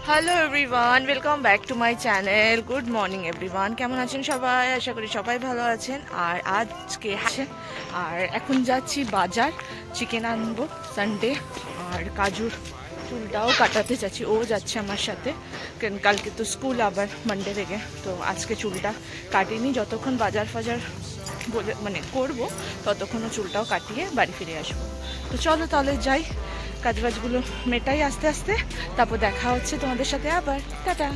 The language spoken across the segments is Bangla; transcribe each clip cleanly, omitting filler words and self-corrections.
Hello everyone, welcome back to my channel. Good morning everyone, কেমন আছেন সবাই? আশা করি সবাই ভালো আছেন। আর আজকে আর এখন যাচ্ছি বাজার, চিকেন আনবো সানডে। আর কাজুর চুলটাও কাটাতে যাচ্ছি, ও যাচ্ছে আমার সাথে, কারণ কালকে তো স্কুল আবার মানডে থেকে। তো আজকে চুলটা কাটিনি, যতক্ষণ বাজার ফাজার বলে করবো ততক্ষণও চুলটাও কাটিয়ে বাড়ি ফিরে আসবো। তো চলো তাহলে যাই, কাজবাজগুলো মেটাই আস্তে আস্তে, তারপর দেখা হচ্ছে তোমাদের সাথে আবার। টাটা।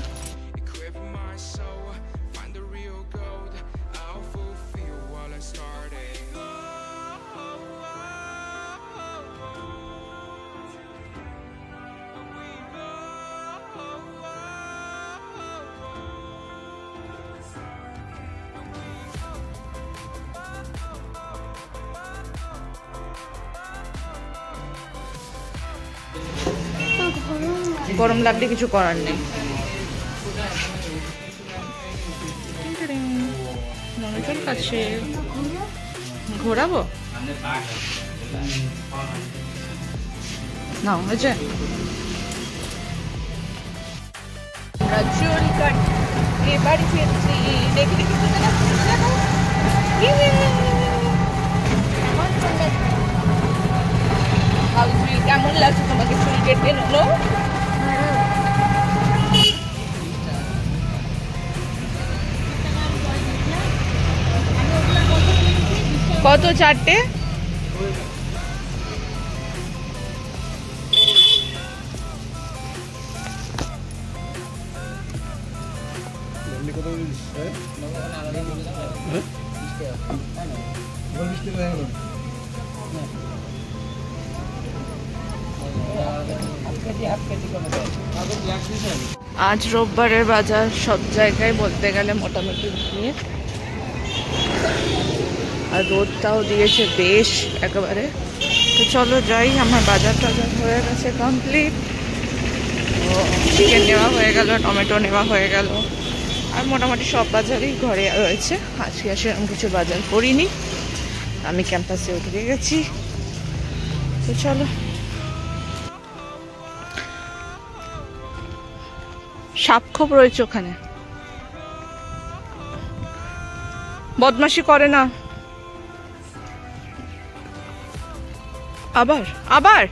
গরম লাগলে কিছু করার নেই। মনোযোগ কাছে ঘোরাবো না হয়েছে। আমরা চুল কাটিয়ে বাড়ি ফিরছি। দেখি দেখি কেমন লাগছে তোমাকে চুল কেটে নেলো? কত? 4টে? আজ রোববারের বাজার সব জায়গায় বলতে গেলে মোটামুটি ভিড়, আর রোদটাও দিয়েছে বেশ একেবারে। তো চলো যাই, আমার বাজার টাজার হয়ে গেছে কমপ্লিট। চিকেন নেওয়া হয়ে গেল, টমেটো নেওয়া হয়ে গেল, আর মোটামুটি সব বাজারই ঘরে রয়েছে। আজকে সেরকম কিছু বাজার করিনি, আমি ক্যাম্পাসে উঠে গেছি। তো চলো, সাপ খোপ রয়েছে ওখানে, বদমাশি করে না। আবার আবার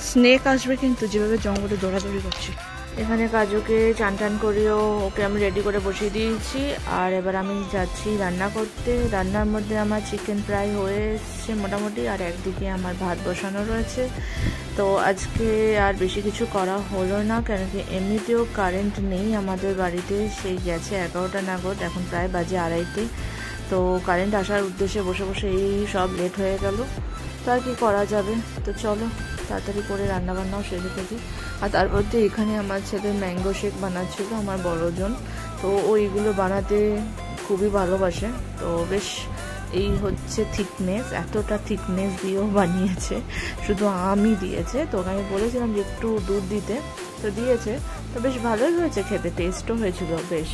স্নেক আসবে কিন্তু, যেভাবে জঙ্গলে দৌড়াদৌড়ি করছে। এখানে কাজুকে চান টান করেও ওকে আমি রেডি করে বসিয়ে দিয়েছি। আর এবার আমি যাচ্ছি রান্না করতে। রান্নার মধ্যে আমার চিকেন ফ্রাই হয়ে এসছে মোটামুটি, আর একদিকে আমার ভাত বসানো রয়েছে। তো আজকে আর বেশি কিছু করা হলো না, কেন কি এমনিতেও কারেন্ট নেই আমাদের বাড়িতে, সেই গেছে 11টা নাগাদ, এখন প্রায় বাজে 2:30। তো কারেন্ট আসার উদ্দেশ্যে বসে বসে এই সব লেট হয়ে গেল। তো আর কি করা যাবে। তো চলো তাড়াতাড়ি করে রান্নাবান্নাও সেরে ফেলি। আর তারপর তো এখানে আমার ছেলে ম্যাঙ্গো শেক বানাচ্ছিল, আমার বড়জন। তো ওইগুলো বানাতে খুবই ভালোবাসে। তো বেশ এই হচ্ছে থিকনেস, এতটা থিকনেস দিয়েও বানিয়েছে, শুধু আমি দিয়েছে। তো আমি বলেছিলাম যে একটু দুধ দিতে, তো দিয়েছে। তো বেশ ভালোই হয়েছে খেতে, টেস্টও হয়েছিল বেশ।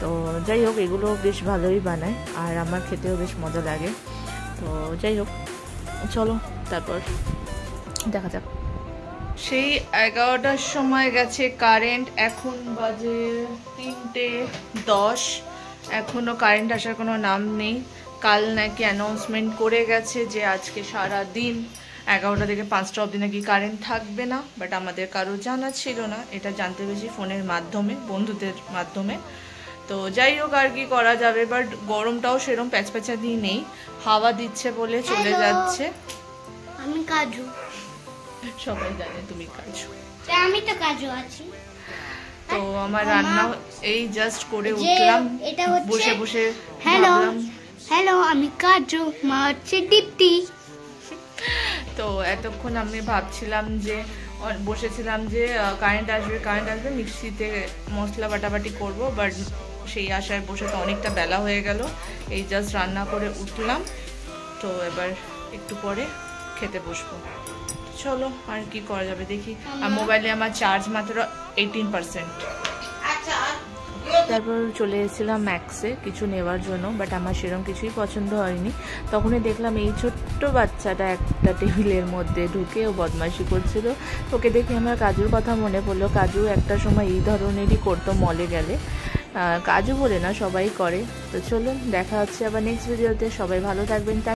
তো যাই হোক, এগুলো বেশ ভালোই বানায়, আর আমার খেতেও বেশ মজা লাগে। তো যাই হোক, চলো তারপর দেখা যাক। সেই 11টার সময় গেছে কারেন্ট, এখন বাজে 3:10। এখনও কারেন্ট আসার কোনো নাম নেই। কাল নাকি অ্যানাউন্সমেন্ট করে গেছে যে আজকে সারা দিন 11টা থেকে 5টা অবধি নাকি কারেন্ট থাকবে না, বাট আমাদের কারো জানা ছিল না। এটা জানতে পেরেছি ফোনের মাধ্যমে, বন্ধুদের মাধ্যমে। তো যাই হোক, আর কি করা যাবে। বাট গরমটাও সেরকম প্যাচপ্যাচানি নেই, হাওয়া দিচ্ছে বলে চলে যাচ্ছে। আমি কাজু, সবাই জানে তুমি কাজু, আমি তো কাজু আছি। তো আমার রান্না এই জাস্ট করে উঠলাম, বসে বসে ভাবলাম। হ্যালো, আমি কাজু, মা হচ্ছে দীপ্তি। তো এতক্ষণ আমি ভাবছিলাম যে, বসেছিলাম যে কারেন্ট আসবে, মিক্সিতে মশলা বাটাবাটি করব, বাট সেই আশায় বসে তো অনেকটা বেলা হয়ে গেল। এই জাস্ট রান্না করে উঠলাম, তো এবার একটু পরে খেতে বসবো। চলো আর কি করা যাবে দেখি। আর মোবাইলে আমার চার্জ মাত্র 18%। তারপর চলে এসেছিলাম ম্যাক্সে কিছু নেওয়ার জন্য, বাট আমার সেরকম কিছুই পছন্দ হয়নি। তখনই দেখলাম এই ছোট্ট বাচ্চাটা একটা টেবিলের মধ্যে ঢুকে ও বদমাইশি করছিল। ওকে দেখে আমার কাজুর কথা মনে পড়লো। কাজু একটা সময় এই ধরনেরই করতো মলে গেলে, কাজু বলে না সবাই করে। তো চলুন দেখা হচ্ছে আবার নেক্সট ভিডিওতে। সবাই ভালো থাকবেন।